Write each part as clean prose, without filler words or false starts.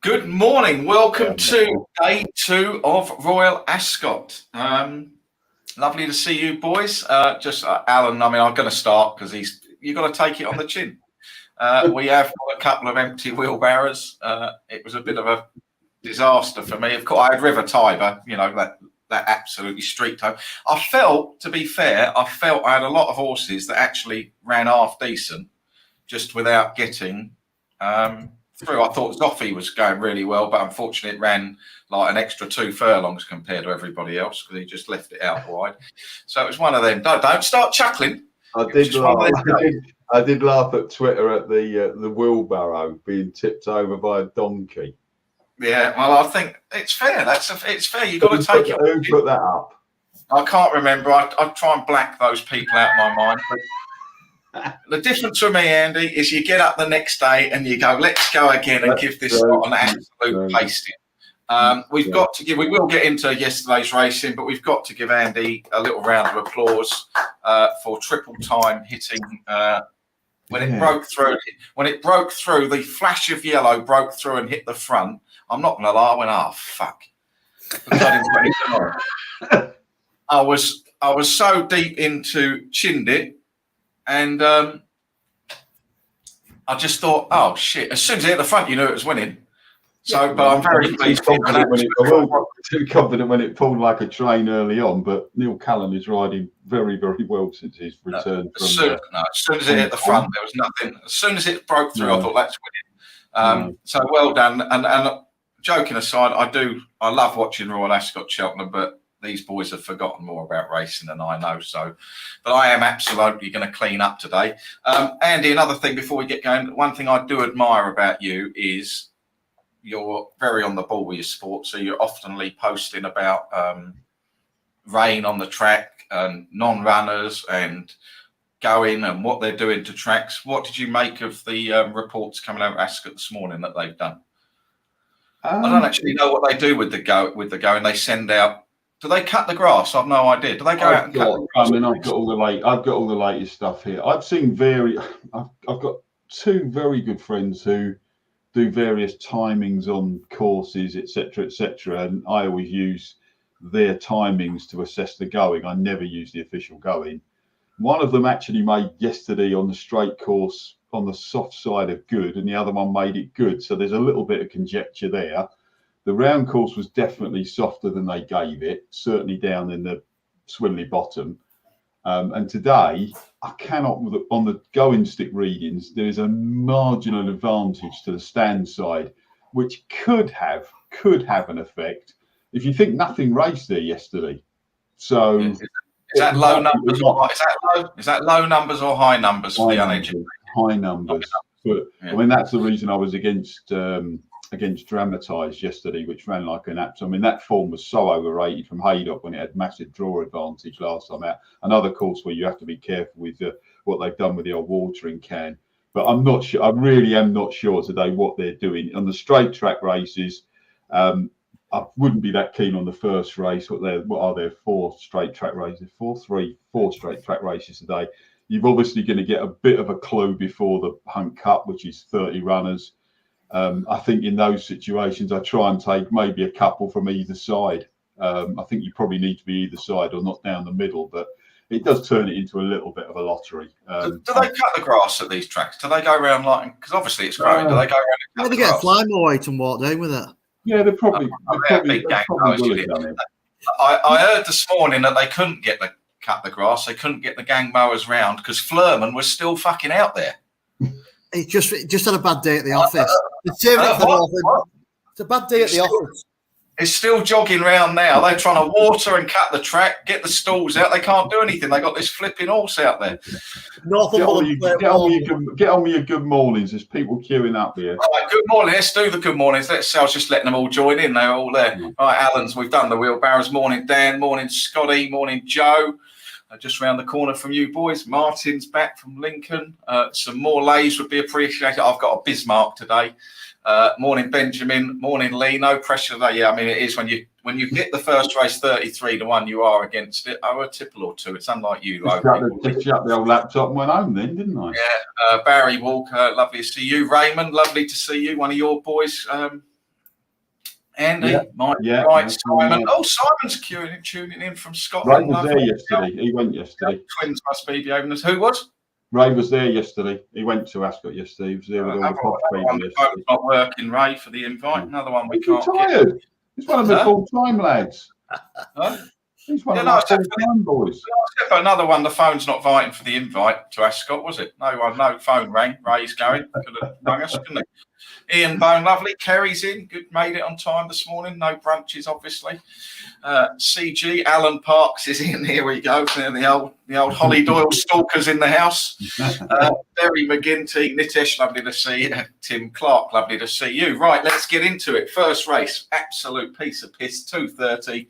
Good morning. Welcome to day 2 of Royal Ascot. Lovely to see you, boys. Alan, I'm going to start because you've got to take it on the chin. We have got a couple of empty wheelbarrows. It was a bit of a disaster for me. Of course, I had River Tiber, that absolutely streaked home. I felt, to be fair, I had a lot of horses that actually ran half decent just without getting through. I thought Zoffy was going really well, but unfortunately it ran like an extra 2 furlongs compared to everybody else because he just left it out wide. So it was one of them. Don't start chuckling. I did laugh at Twitter at the wheelbarrow being tipped over by a donkey. Yeah, well, I think it's fair. It's fair. You've got to take it. Who put that up? I can't remember. I try and black those people out of my mind. But the difference for me, Andy, is you get up the next day and you go, let's go again and give this lot an absolute pasting. We will get into yesterday's racing, but we've got to give Andy a little round of applause for triple time hitting when it broke through. When it broke through, the flash of yellow broke through and hit the front. I'm not going to lie, I went, oh, fuck. I was so deep into chinned it. And I just thought, oh shit! As soon as it hit the front, you knew it was winning. So, but I'm very pleased. Too confident when it pulled like a train early on. But Neil Callan is riding very, very well since his return. As soon as it hit the front, there was nothing. As soon as it broke through, I thought that's winning. So well done. And joking aside, I love watching Royal Ascot Cheltenham, but these boys have forgotten more about racing than I know. So, but I am absolutely going to clean up today. Andy, another thing before we get going, one thing I do admire about you is you're very on the ball with your sport. So you're oftenly posting about rain on the track and non-runners and going and what they're doing to tracks. What did you make of the reports coming out of Ascot this morning that they've done? I don't actually know what they do with the going. They send out. Do they cut the grass? I've no idea. Do they go out and cut the grass? I mean, I've got all the latest stuff here. I've got 2 very good friends who do various timings on courses, etc., and I always use their timings to assess the going. I never use the official going. One of them actually made yesterday on the straight course on the soft side of good, and the other one made it good. So there's a little bit of conjecture there. The round course was definitely softer than they gave it, certainly down in the Swinley bottom. And today, I cannot, on the going stick readings, there is a marginal advantage to the stand side, which could have an effect. If you think nothing raced there yesterday. So is that low numbers is that low numbers or high numbers for the uneducated? High numbers. But I mean, that's the reason I was against Dramatized yesterday, which ran like an app. I mean, that form was so overrated from Haydock when it had massive draw advantage last time out. Another course where you have to be careful with what they've done with the old watering can. But I'm not sure. I really am not sure today what they're doing on the straight track races. I wouldn't be that keen on the first race. What are there? 4 straight track races? 4 straight track races today. You're obviously going to get a bit of a clue before the Hunt Cup, which is 30 runners. I think in those situations, I try and take maybe a couple from either side. I think you probably need to be either side or not down the middle, but it does turn it into a little bit of a lottery. Do they cut the grass at these tracks? Do they go around because obviously it's growing? Do they go around and cut the grass? They get a fly more weight and walk down with it. Yeah, they're probably done it. I heard this morning that they couldn't cut the grass. They couldn't get the gang mowers round because Flurman was still fucking out there. He just had a bad day at the office. It's a bad day at the office. It's still jogging round now. They're trying to water and cut the track, get the stalls out. They can't do anything. They got this flipping horse out there. Get on with your good mornings. There's people queuing up here. All right, good morning. Let's do the good mornings. I was just letting them all join in. They're all there. All right, Alan's. We've done the wheelbarrows. Morning, Dan. Morning, Scotty. Morning, Joe. Just round the corner from you boys. Martin's back from Lincoln. Some more lays would be appreciated. I've got a Bismarck today. Morning, Benjamin. Morning, Lee. No pressure today. Yeah, I mean, it is when you hit the first race 33-1, you are against it. Oh, a tipple or two. It's unlike you. Shut the old laptop and went home then, didn't I? Yeah. Barry Walker, lovely to see you. Raymond, lovely to see you. One of your boys. Andy, Yeah, Mike, yeah, right, that's Simon. right. Oh, Simon's tuning in from Ray Scotland. was there Lovely. yesterday. He went yesterday. Twins must be the owners. Who was? Ray was there yesterday. He went to Ascot yesterday. He was there with all the posh Another one people the phone's yesterday. not working, Ray, for the invite. Another one we He's can't get. retired. He's one of the full-time lads. Huh? He's one Yeah, of no, my I said full-time boys. for another one, the phone's not inviting for the invite to Ascot, was it? No phone rang. Ray's going. Could have rung us, couldn't he? Ian Bone, lovely. Kerry's in. Good, made it on time this morning. No brunches, obviously. CG, Alan Parks is in. Here we go. The old Holly Doyle stalkers in the house. Barry McGinty, Nitesh, lovely to see you. Tim Clark, lovely to see you. Right, let's get into it. First race, absolute piece of piss. 2:30,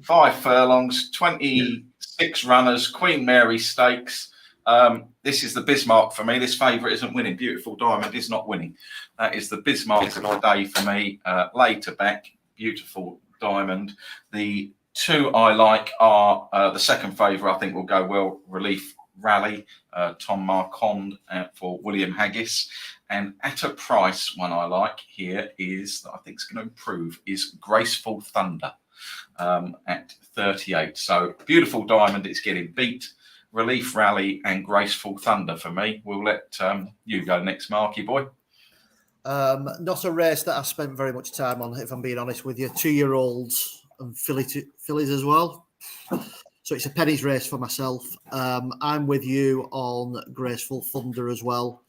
5 furlongs, 26 runners. Queen Mary Stakes. This is the Bismarck for me. This favourite isn't winning. Beautiful Diamond is not winning. That is the Bismarck of the day for me. Later back, Beautiful Diamond. The two I like are the second favourite. I think will go well. Relief Rally, Tom Marquand for William Haggis. And at a price, one I like here is that I think is going to improve is Graceful Thunder at 38. So Beautiful Diamond is getting beat. Relief Rally and Graceful Thunder for me. We'll let you go next, Marky boy. Not a race that I spent very much time on, if I'm being honest with you. 2-year-olds and fillies as well. So it's a pennies race for myself. I'm with you on Graceful Thunder as well.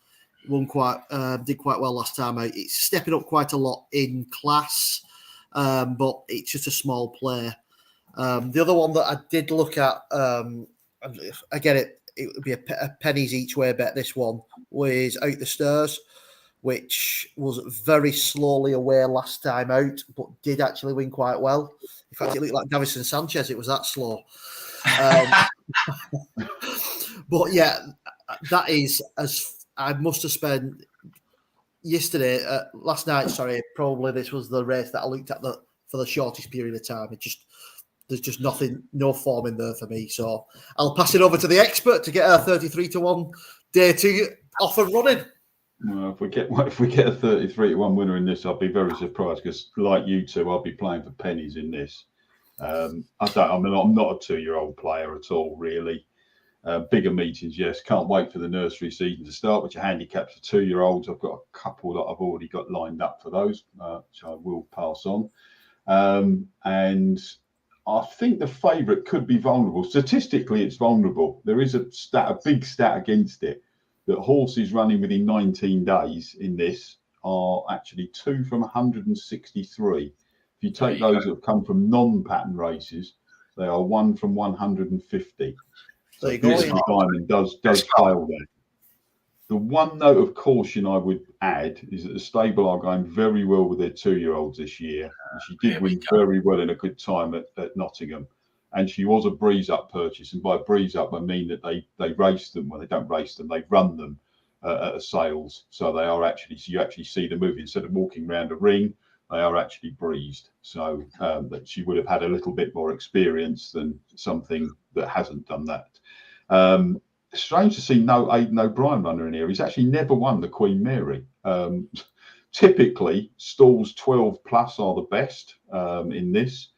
Did quite well last time out. It's stepping up quite a lot in class, but it's just a small play. The other one that I did look at, again, it would be a pennies each way bet. This one was Out the Stairs, which was very slowly away last time out, but did actually win quite well. In fact, it looked like Davison Sanchez. It was that slow. But yeah, that is as I must have spent last night. Sorry, probably this was the race that I looked at for the shortest period of time. There's just nothing, no form in there for me. So I'll pass it over to the expert to get a 33-1 day 2 off and running. Well, if we get a 33-1 winner in this, I'll be very surprised because, like you two, I'll be playing for pennies in this. I'm not a 2-year-old player at all, really. Bigger meetings, yes. Can't wait for the nursery season to start, which are handicaps for 2-year-olds. I've got a couple that I've already got lined up for those, which I will pass on. And I think the favourite could be vulnerable. Statistically, it's vulnerable. There is a big stat against it, that horses running within 19 days in this are actually 2 from 163. If you take those that have come from non-pattern races, they are 1 from 150. So Beautiful Diamond does fail there. The one note of caution I would add is that the stable are going very well with their 2-year-olds this year. And she did win very well in a good time at Nottingham. And she was a breeze-up purchase. And by breeze-up, I mean that they race them. Well, they don't race them. They run them at the sales. So they are actually, so you actually see them move. Instead of walking around a ring, they are actually breezed. So that she would have had a little bit more experience than something that hasn't done that. Strange to see no Aidan O'Brien runner in here. He's actually never won the Queen Mary. Typically, stalls 12 plus are the best in this.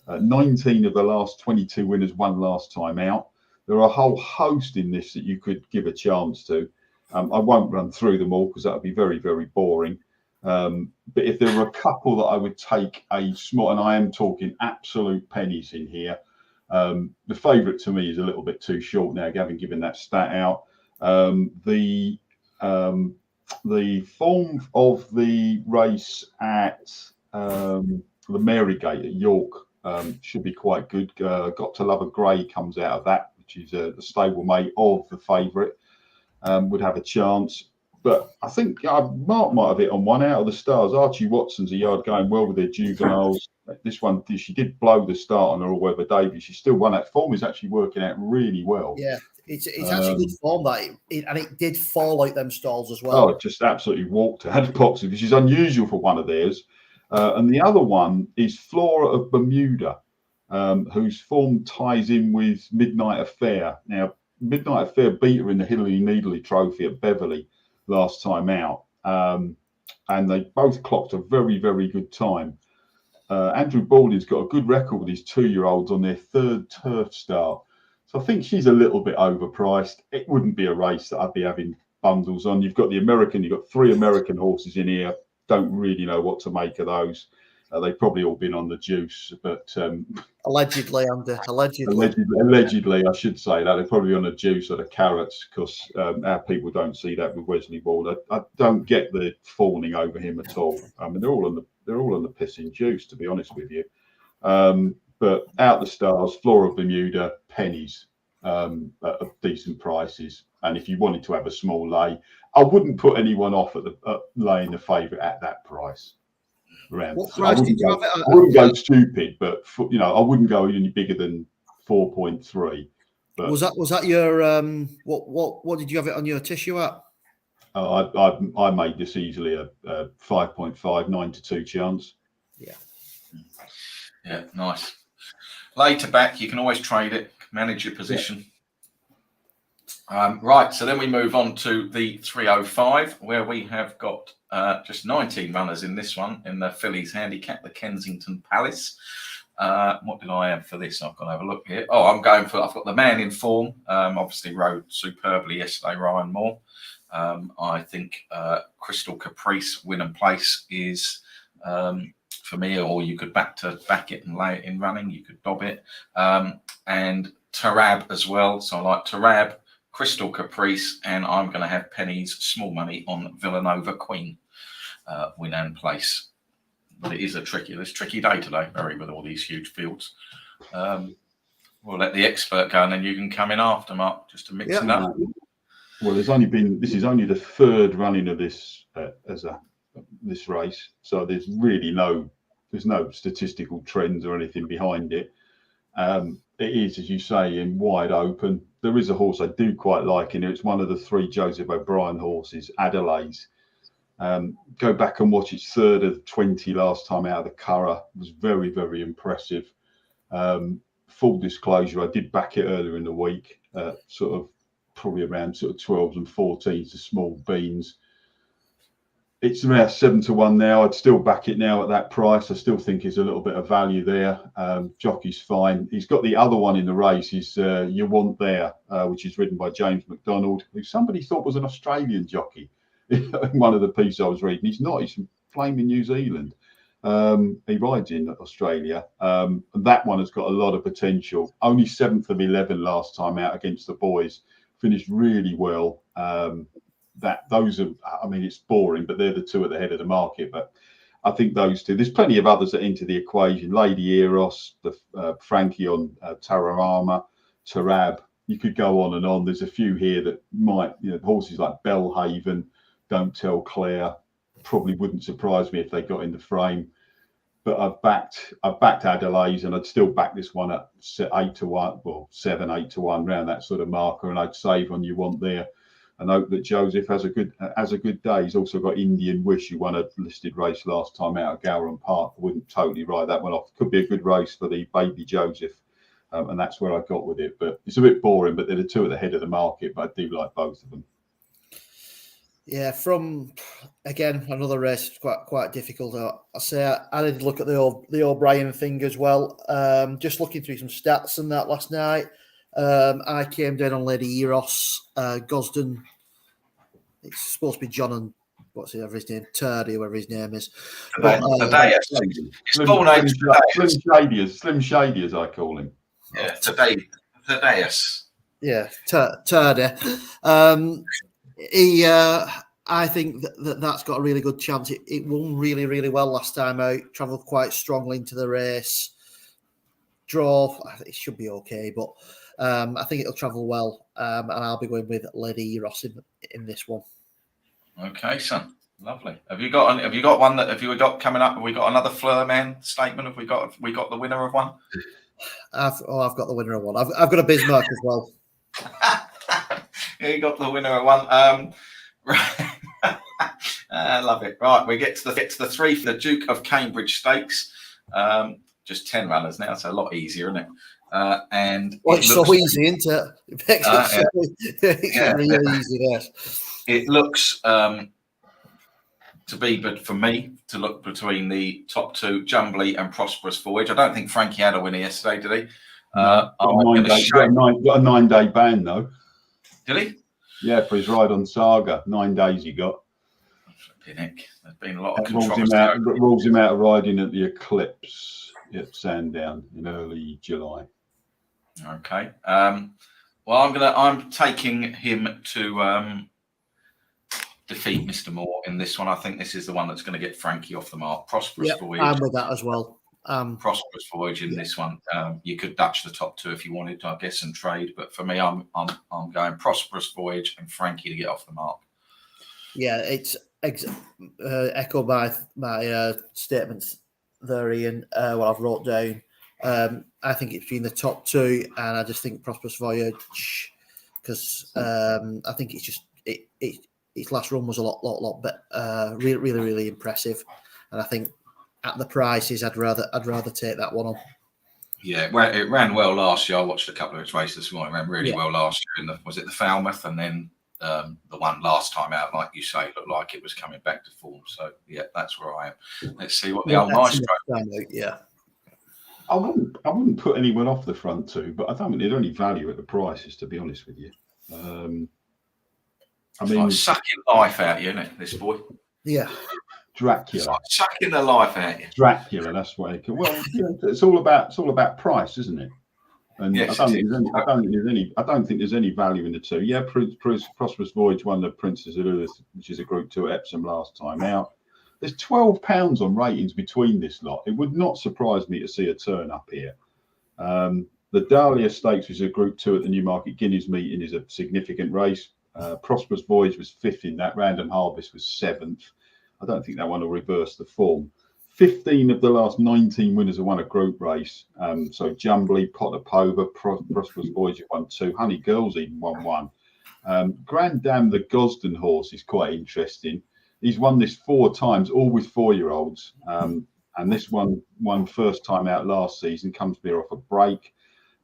19 of the last 22 winners won last time out. There are a whole host in this that you could give a chance to. I won't run through them all because that would be very, very boring. But if there were a couple that I would take a small, and I am talking absolute pennies in here, the favourite to me is a little bit too short now, having given that stat out. The form of the race at the Marygate at York should be quite good. Got to Love a Grey comes out of that, which is the stablemate of the favourite. Would have a chance. But I think Mark might have hit on one out of the stars. Archie Watson's a yard going well with their juveniles. This one, she did blow the start on her all-weather debut. She still won. That form is actually working out really well. Yeah, it's actually good form, and it did fall out them stalls as well. Oh, it just absolutely walked out of box, which is unusual for one of theirs. And the other one is Flora of Bermuda, whose form ties in with Midnight Affair. Now, Midnight Affair beat her in the Hillary Needley Trophy at Beverley last time out. and they both clocked a very, very good time. Andrew Balding's got a good record with his 2-year-olds on their 3rd turf start. So I think she's a little bit overpriced. It wouldn't be a race that I'd be having bundles on. You've got you've got 3 American horses in here. Don't really know what to make of those. They've probably all been on the juice, but allegedly, Andy. Allegedly, I should say that they're probably on the juice or the carrots, because our people don't see that with Wesley Ward. I don't get the fawning over him at all. I mean, they're all on the pissing juice, to be honest with you. But out the stars, Flora Bermuda, pennies at decent prices. And if you wanted to have a small lay, I wouldn't put anyone off at laying the favourite at that price. What price did you have it at? I wouldn't go stupid, but I wouldn't go any bigger than 4.3. But was that your what did you have it on your tissue at? I made this easily a 5.5, 9 to 2 chance. Yeah, nice. Later back, you can always trade it, manage your position. Right, so then we move on to the 305, where we have got just 19 runners in this one, in the fillies handicap, the Kensington Palace. What did I have for this? I've got to have a look here. I've got the man in form. Obviously rode superbly yesterday, Ryan Moore. I think Crystal Caprice win and place is for me, or you could back it and lay it in running. You could dob it. And Tarab as well. So I like Tarab, Crystal Caprice, and I'm going to have pennies, small money on Villanova Queen, win and place. But it is a tricky day today, Barry, with all these huge fields. We'll let the expert go, and then you can come in after, Mark, just to mix it up. Well, this is only the 3rd running of this this race, so there's no statistical trends or anything behind it. It is, as you say, in wide open. There is a horse I do quite like in here. It's one of the 3 Joseph O'Brien horses, Adelaide's. Go back and watch its 3rd of 20 last time out of the Curragh. It was very, very impressive. Full disclosure, I did back it earlier in the week, probably around 12s and 14s to small beans. It's around 7 to 1 now. I'd still back it now at that price. I still think there's a little bit of value there. Jockey's fine. He's got the other one in the race. Is You Want There, which is ridden by James McDonald, who somebody thought was an Australian jockey in one of the pieces I was reading. He's not. He's from flaming New Zealand. He rides in Australia. And that one has got a lot of potential. Only 7th of 11 last time out against the boys. Finished really well. It's boring, but they're the 2 at the head of the market. But I think those 2. There's plenty of others that enter the equation. Lady Eros, the Frankie on Tararama, Tarab. You could go on and on. There's a few here that might, horses like Bellhaven, Don't Tell Claire. Probably wouldn't surprise me if they got in the frame. But I've backed Adelaide's, and I'd still back this one at 8 to 1, well 7, 8 to 1, around that sort of marker, and I'd save on You Want There. And hope that Joseph has a good day. He's also got Indian Wish, who won a listed race last time out at Gowran Park. I wouldn't totally write that one off. Could be a good race for the baby Joseph, and that's where I got with it. But it's a bit boring. But they're the 2 at the head of the market. But I do like both of them. Yeah, from again another race quite difficult. I say I did look at the O'Brien thing as well. Just looking through some stats and that last night. I came down on Lady Eros, Gosden. It's supposed to be John and what's the other his name? Turdy, whoever his name is. Slim Shady, as I call him. Yeah, Thaddeus. Yeah, Turdy. I think that's got a really good chance. It won really, really well last time out. Travelled quite strongly into the race. Draw, I think it should be okay, but I think it'll travel well, and I'll be going with Lady Eros in this one. Okay, son, lovely. Have you got one that have you got coming up? Have we got another Fleur Man statement? Have we got the winner of one? I've got the winner of one. I've got a Bismarck as well. Yeah, you got the winner of one. Right. I love it. Right, we get to the 3 for the Duke of Cambridge Stakes. Just 10 runners now, so a lot easier, isn't it? And it's so easy, isn't it? It makes it's really easy. Yes. It looks to be, but for me to look between the top two, Jumbly and Prosperous Voyage. I don't think Frankie had a winner yesterday, did he? No, got a 9-day ban though. Did he? Yeah, for his ride on Saga. 9 days he got. There's been a lot of controversy. Rules him out of riding at the Eclipse at Sandown in early July. Okay. Well, I'm taking him to defeat Mr. Moore in this one. I think this is the one that's going to get Frankie off the mark. Prosperous Voyage. I'm with that as well. Prosperous Voyage in this one. You could Dutch the top two if you wanted, I guess, and trade. But for me, I'm going Prosperous Voyage and Frankie to get off the mark. Yeah, it's echo my statements there, Ian. What I've wrote down. I think it's between the top two, and I just think Prosperous Voyage, because I think it's just its last run was a lot better, really impressive, and I think at the prices, I'd rather take that one on. Yeah, it ran well last year. I watched a couple of its races this morning. It ran really well last year. Was it the Falmouth, and then the one last time out, like you say, looked like it was coming back to form. So yeah, that's where I am. Let's see what the old Maestro. Yeah. I wouldn't put anyone off the front two, but I don't think there's any value at the prices, to be honest with you. I mean, like sucking life out of you, isn't it, this boy? Yeah. Dracula. It's like sucking the life out of you. Dracula, that's what it can. Well, it's all about price, isn't it? And yes, I don't think there's any value in the two. Yeah, Prosperous Voyage won the Princess of Lewis, which is a Group 2 at Epsom last time out. There's £12 on ratings between this lot. It would not surprise me to see a turn up here. The Dahlia Stakes, which is a Group 2 at the Newmarket Guineas meeting, is a significant race. Prosperous Voyage was 5th in that. Random Harvest was 7th. I don't think that one will reverse the form. 15 of the last 19 winners have won a group race. So Jumbly, Potapova, Prosperous Voyage won 2. Honey Girls even won 1. Grand Dam, the Gosden horse, is quite interesting. He's won this 4 times, all with 4-year-olds. And this one won first time out last season, comes here off a break.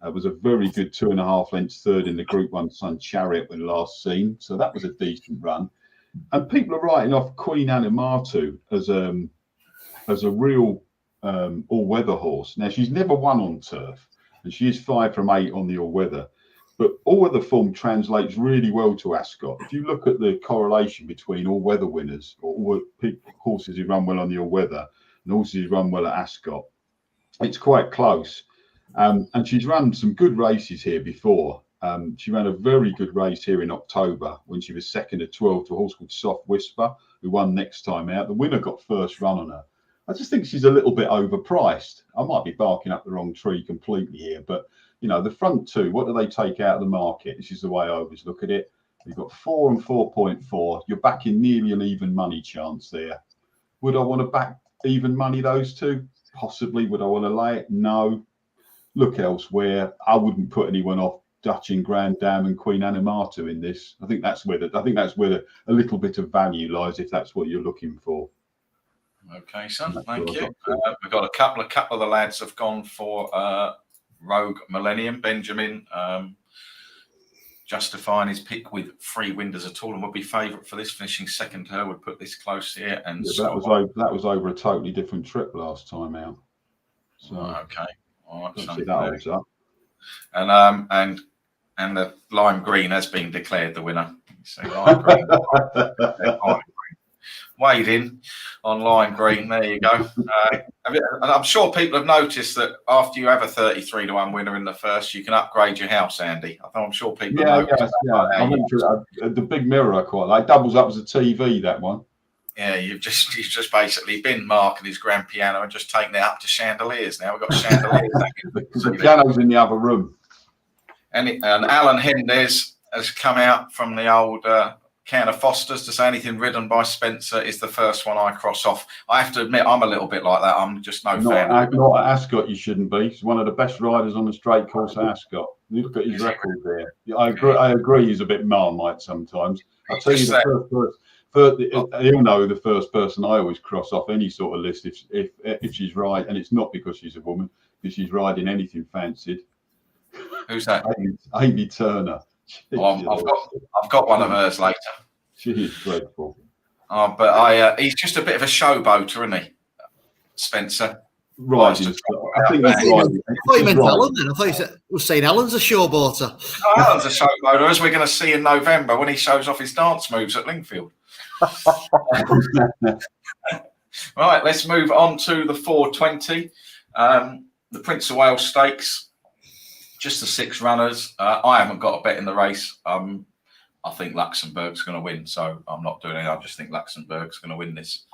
Was a very good 2.5 lengths third in the Group 1 Sun Chariot when last seen. So that was a decent run. And people are writing off Queen Animatu as a real all-weather horse. Now, she's never won on turf, and she is 5 from 8 on the all-weather. But all-weather form translates really well to Ascot. If you look at the correlation between all-weather winners, or horses who run well on the all-weather, and horses who run well at Ascot, it's quite close. And she's run some good races here before. She ran a very good race here in October when she was 2nd at 12 to a horse called Soft Whisper, who won next time out. The winner got first run on her. I just think she's a little bit overpriced. I might be barking up the wrong tree completely here, but you know, the front two, what do they take out of the market? This is the way I always look at it. You've got 4 and 4.4. You're backing nearly an even money chance there. Would I want to back even money, those two? Possibly. Would I want to lay it? No. Look elsewhere. I wouldn't put anyone off Dutch and Grand Dam and Queen Animatu in this. I think that's where a little bit of value lies, if that's what you're looking for. Okay, son. Thank you. We've got a couple of the lads have gone for Rogue Millennium. Benjamin justifying his pick with 3 winders at all, and would be favourite for this, finishing second. Her would put this close here, and yeah, that was over a totally different trip last time out. So okay, all right, son. That holds up. And the lime green has been declared the winner. So lime green. Weighed in on lime green. There you go. And I'm sure people have noticed that after you have a 33-1 winner in the first, you can upgrade your house, Andy. I'm sure people have noticed. I went through the big mirror I quite like. Doubles up as a TV, that one. Yeah, you've just basically been Mark and his grand piano and just taken it up to chandeliers. Now we've got chandeliers. The piano's in the other room. And Alan Hendez has come out from the old can of Foster's to say anything ridden by Spencer is the first one I cross off. I have to admit, I'm a little bit like that. I'm just fan. Not at Ascot, you shouldn't be. He's one of the best riders on the straight course at Ascot. You look at his record there. I agree he's a bit Marmite sometimes. I'll tell you, you'll know the first person I always cross off any sort of list if she's right, and it's not because she's a woman, because she's riding anything fancied. Who's that? Amy Turner. I've got one of hers later. She is dreadful. He's just a bit of a showboater, isn't he, Spencer? Right. I think that's right. I thought you meant Alan then. I thought you was saying Alan's a showboater. Oh, Alan's a showboater, as we're going to see in November when he shows off his dance moves at Lingfield. Right, let's move on to the 420. The Prince of Wales Stakes. Just the 6 runners. I haven't got a bet in the race. I think Luxembourg's going to win, so I'm not doing it. I just think Luxembourg's going to win this.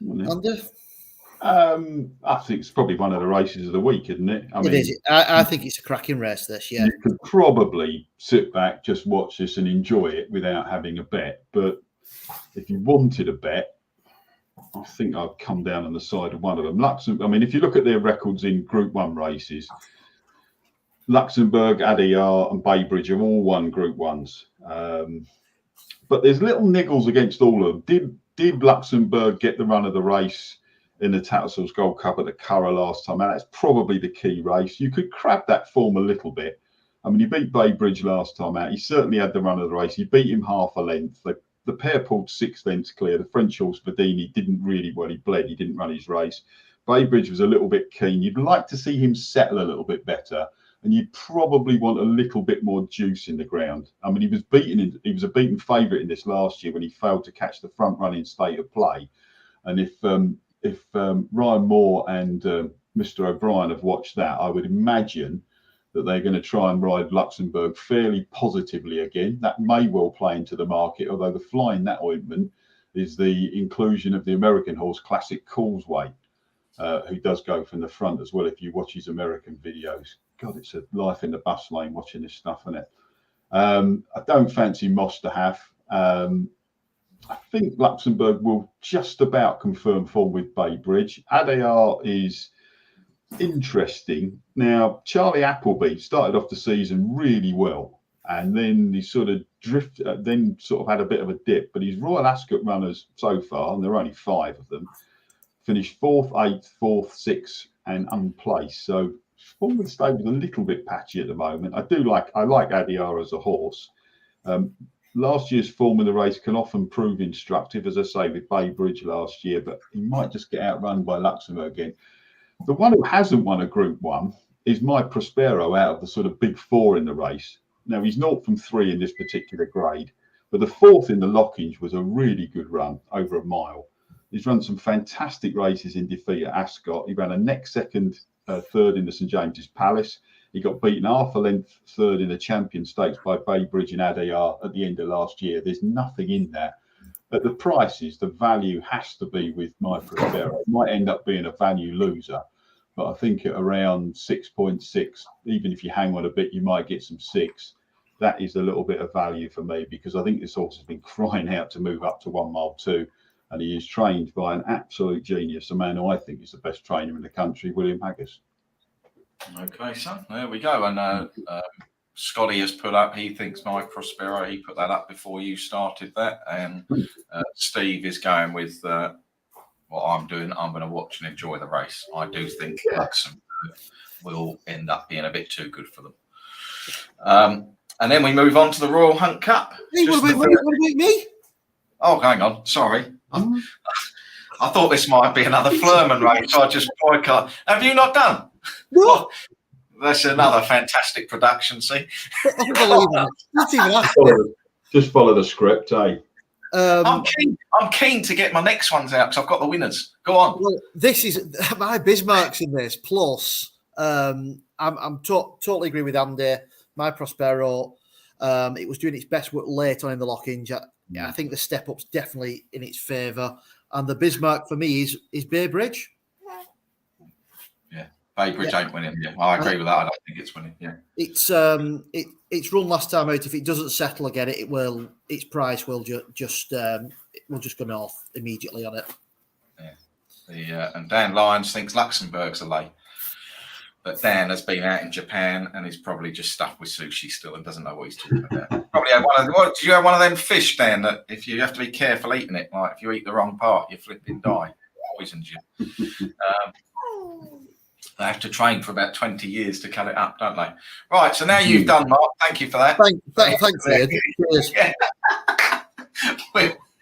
Andy? I think it's probably one of the races of the week, isn't it? It is. I think it's a cracking race, this, yeah. You could probably sit back, just watch this and enjoy it without having a bet. But if you wanted a bet, I think I'd come down on the side of one of them. If you look at their records in Group 1 races, Luxembourg, Adayar and Baybridge have all won Group 1s. But there's little niggles against all of them. Did Luxembourg get the run of the race in the Tattersalls Gold Cup at the Curragh last time? And that's probably the key race. You could crab that form a little bit. He beat Baybridge last time out. He certainly had the run of the race. He beat him half a length. The pair pulled 6 lengths clear. The French horse Verdini didn't really, he bled. He didn't run his race. Baybridge was a little bit keen. You'd like to see him settle a little bit better. And you'd probably want a little bit more juice in the ground. He was a beaten favourite in this last year when he failed to catch the front running state of play. And if Ryan Moore and Mr. O'Brien have watched that, I would imagine that they're going to try and ride Luxembourg fairly positively again. That may well play into the market, although the fly in that ointment is the inclusion of the American horse Classic Causeway, who does go from the front as well if you watch his American videos. God, it's a life in the bus lane watching this stuff, isn't it? I don't fancy Moss to have. I think Luxembourg will just about confirm form with Baybridge. Adayar is interesting. Now, Charlie Appleby started off the season really well, and then he sort of had a bit of a dip. But his Royal Ascot runners so far, and there are only 5 of them, finished 4th, 8th, 4th, 6th, and unplaced. So form with the stable's a little bit patchy at the moment. I like Adayar as a horse. Last year's form in the race can often prove instructive, as I say, with Baybridge last year, but he might just get outrun by Luxembourg again. The one who hasn't won a Group 1 is My Prospero out of the sort of big 4 in the race. Now, he's 0 from 3 in this particular grade, but the 4th in the Lockinge was a really good run, over a mile. He's run some fantastic races in defeat at Ascot. He ran a next second, 3rd in the St James's Palace. He got beaten half a length 3rd in the Champion Stakes by Baybridge and Adayar at the end of last year. There's nothing in that. At the prices, the value has to be with My Prospero. It might end up being a value loser, but I think at around 6.6, even if you hang on a bit, you might get some 6. That is a little bit of value for me, because I think this horse has been crying out to move up to 1 mile 2, and he is trained by an absolute genius, a man who I think is the best trainer in the country, William Haggis. Okay, so there we go. And Scotty has put up, he thinks My Prospero. He put that up before you started that. And Steve is going with what I'm doing. I'm going to watch and enjoy the race. I do think Luxembourg will end up being a bit too good for them. And then we move on to the Royal Hunt Cup. Hey, what about me? Oh, hang on. Sorry. I thought this might be another Flurman race. So I just boycott. Have you not done? What? That's another fantastic production, see? Unbelievable. Not even that. Just follow the script, eh? I'm keen to get my next ones out because I've got the winners. Go on. Well, this is my Bismarck's in this. Plus, I'm totally agree with Andy. My Prospero, it was doing its best work late on in the Lockinge. I think the step up's definitely in its favour. And the Bismarck for me is Baybridge. Yeah, Baybridge ain't winning. Yeah, I agree with that. I don't think it's winning. Yeah, it's run last time out. If it doesn't settle again, its price will just go north immediately on it. Yeah, and Dan Lyons thinks Luxembourg's a lay, but Dan has been out in Japan and he's probably just stuffed with sushi still and doesn't know what he's talking about. Probably had did you have one of them fish, Dan, that if you have to be careful eating it, like if you eat the wrong part, you flipping die, poisons you. They have to train for about 20 years to cut it up, don't they? Right, so now you've done, Mark. Thank you for that. Thanks, Ed. Yeah.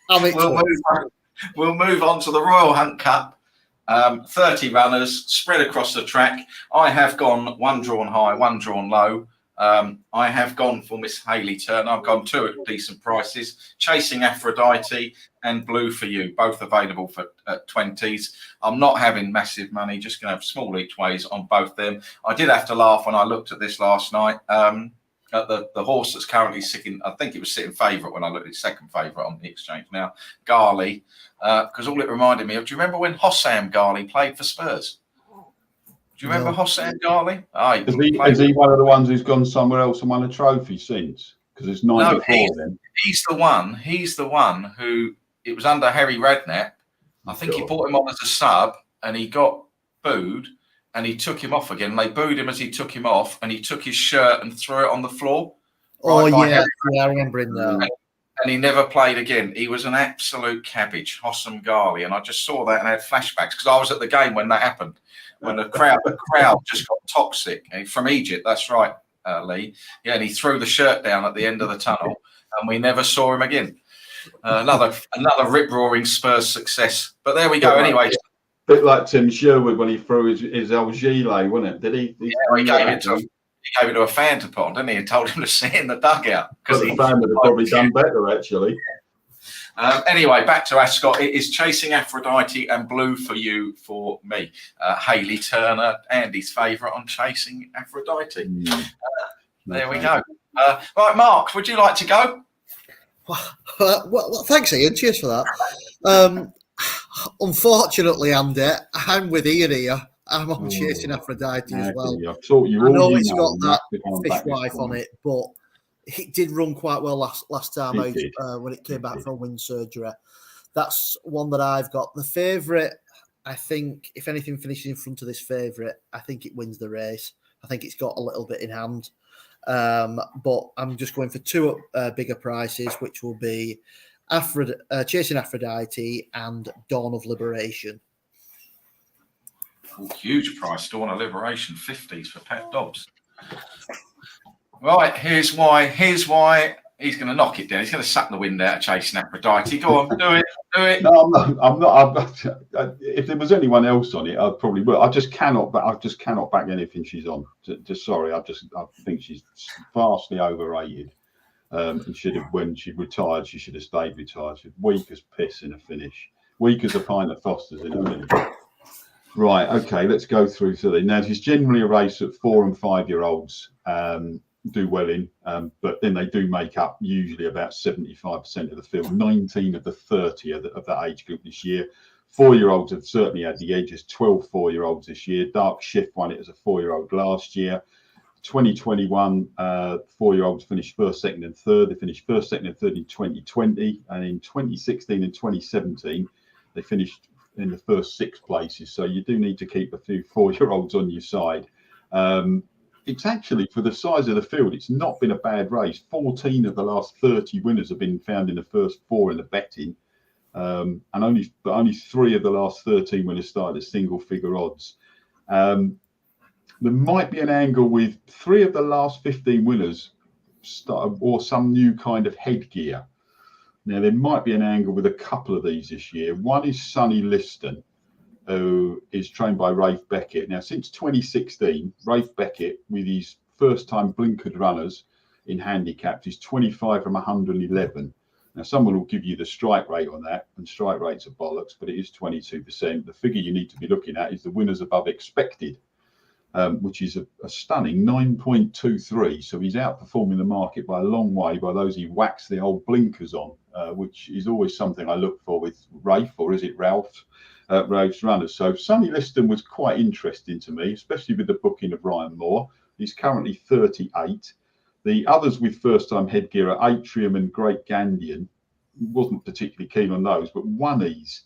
We'll move on to the Royal Hunt Cup. 30 runners spread across the track. I have gone one drawn high, one drawn low. I have gone for Miss Hayley Turner. I've gone two at decent prices. Chasing Aphrodite and Blue for You, both available for 20s. I'm not having massive money, just going to have small each ways on both them. I did have to laugh when I looked at this last night. At the horse that's currently sitting, I think it was sitting favourite when I looked at his second favourite on the exchange now, Garley, because all it reminded me of, do you remember when Hossam Garley played for Spurs? Do you remember Hossam Garley? Is he one of the ones who's gone somewhere else and won a trophy since? Because it's 94 then. He's the one who, it was under Harry Redknapp. I think he brought him on as a sub and he got booed. And he took him off again. They booed him as he took him off, and he took his shirt and threw it on the floor. I remember him now. And he never played again. He was an absolute cabbage, Hossam Ghali. And I just saw that and had flashbacks because I was at the game when that happened, when the crowd just got toxic. And from Egypt, that's right, Lee. Yeah, and he threw the shirt down at the end of the tunnel, and we never saw him again. Another rip-roaring Spurs success. But there we go. Anyway. Bit like Tim Sherwood when he threw his old gilet, wasn't it? Did he? He gave it to a fan to put on, didn't he? And told him to sit in the dugout. Because the fan would have probably done better, actually. Anyway, back to Ascot. It is Chasing Aphrodite and Blue for You for me. Hayley Turner, Andy's favourite on Chasing Aphrodite. There we go. Right, Mark, would you like to go? Well, thanks, Ian. Cheers for that. Unfortunately, Andy, I'm with Ian here. I'm on Chasing Aphrodite as well. I know it's got that fishwife on it, but it did run quite well last time out when it came back from wind surgery. That's one that I've got. The favourite, I think, if anything finishes in front of this favourite, I think it wins the race. I think it's got a little bit in hand. But I'm just going for two bigger prices, which will be Chasing Aphrodite and Dawn of Liberation. Huge price, Dawn of Liberation, 50s for Pat Dobbs. Right, here's why he's going to knock it down. He's going to suck the wind out of Chasing Aphrodite. Go on, do it. No, I'm not. If there was anyone else on it, I probably would. I just cannot back anything she's on. Just sorry, I think she's vastly overrated. And when she retired, she should have stayed retired. She's weak as piss in a finish, weak as a pint of Foster's in a finish. Right, okay, let's go through to now. It's generally a race that 4 and 5 year olds do well in, but then they do make up usually about 75% of the field. 19 of the 30 of that age group this year. 4 year olds have certainly had the edges. 12 4 year olds this year. Dark Shift won it as a 4 year old last year. 2021, 4 year olds finished first, second, and third. They finished first, second, and third in 2020, and in 2016 and 2017, they finished in the first 6 places. So you do need to keep a few 4 year olds on your side. It's actually, for the size of the field, it's not been a bad race. 14 of the last 30 winners have been found in the first 4 in the betting, and only 3 of the last 13 winners started at single figure odds. There might be an angle with 3 of the last 15 winners or some new kind of headgear. Now, there might be an angle with a couple of these this year. One is Sonny Liston, who is trained by Rafe Beckett. Now, since 2016, Rafe Beckett, with his first-time blinkered runners in handicapped, is 25 from 111. Now, someone will give you the strike rate on that, and strike rates are bollocks, but it is 22%. The figure you need to be looking at is the winners above expected, which is a stunning 9.23. So he's outperforming the market by a long way by those he whacks the old blinkers on, which is always something I look for with Rafe, or is it Ralph? Ralph's runners. So Sonny Liston was quite interesting to me, especially with the booking of Ryan Moore. He's currently 38. The others with first-time headgear are Atrium and Great Gandian. Wasn't particularly keen on those, but Oneies.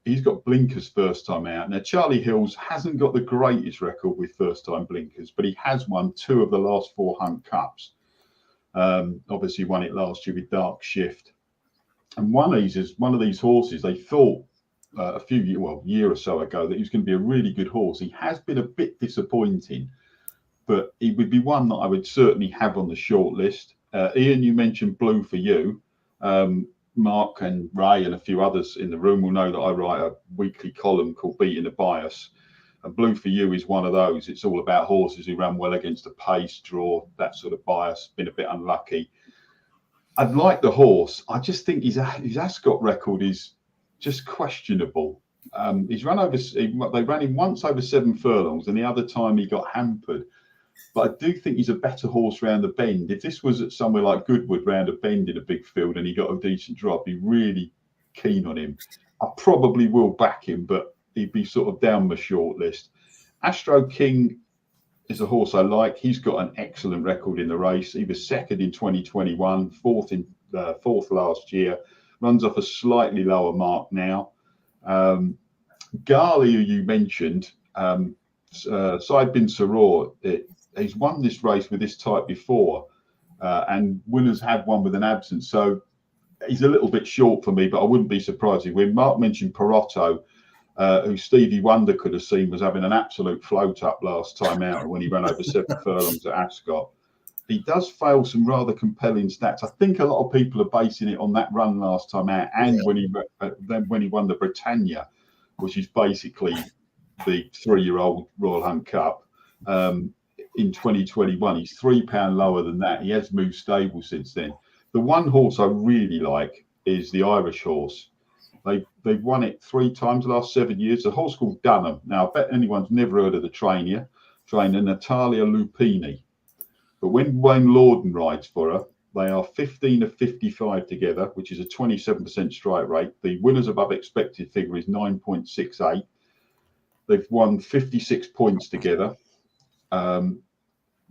He's got blinkers first time out. Now, Charlie Hills hasn't got the greatest record with first time blinkers, but he has won 2 of the last 4 Hunt Cups. Obviously won it last year with Dark Shift. And Oneies is one of these horses they thought a year or so ago that he was going to be a really good horse. He has been a bit disappointing, but he would be one that I would certainly have on the short list. Ian, you mentioned Blue for You. Mark and Ray and a few others in the room will know that I write a weekly column called Beating the Bias. And Blue for You is one of those. It's all about horses who ran well against a pace, draw, that sort of bias, been a bit unlucky. I'd like the horse. I just think his Ascot record is just questionable. He's run over, they ran him once over 7 furlongs, and the other time he got hampered. But I do think he's a better horse round the bend. If this was at somewhere like Goodwood round a bend in a big field and he got a decent draw, I'd be really keen on him. I probably will back him, but he'd be sort of down my short list. Astro King is a horse I like. He's got an excellent record in the race. He was second in 2021, fourth last year. Runs off a slightly lower mark now. Gali, who you mentioned, Said bin Saror, he's won this race with this type before, and winners have won with an absence. So he's a little bit short for me, but I wouldn't be surprised if, when Mark mentioned Perotto, who Stevie Wonder could have seen was having an absolute float up last time out when he ran over 7 furlongs at Ascot. He does fail some rather compelling stats. I think a lot of people are basing it on that run last time out, and when he won the Britannia, which is basically the 3-year-old Royal Hunt Cup. In 2021, he's £3 lower than that. He has moved stable since then. The one horse I really like is the Irish horse. They've won it 3 times the last 7 years. A horse called Dunham. Now, I bet anyone's never heard of the trainer Natalia Lupini. But when Wayne Lorden rides for her, they are 15 of 55 together, which is a 27% strike rate. The winners above expected figure is 9.68. They've won 56 points together.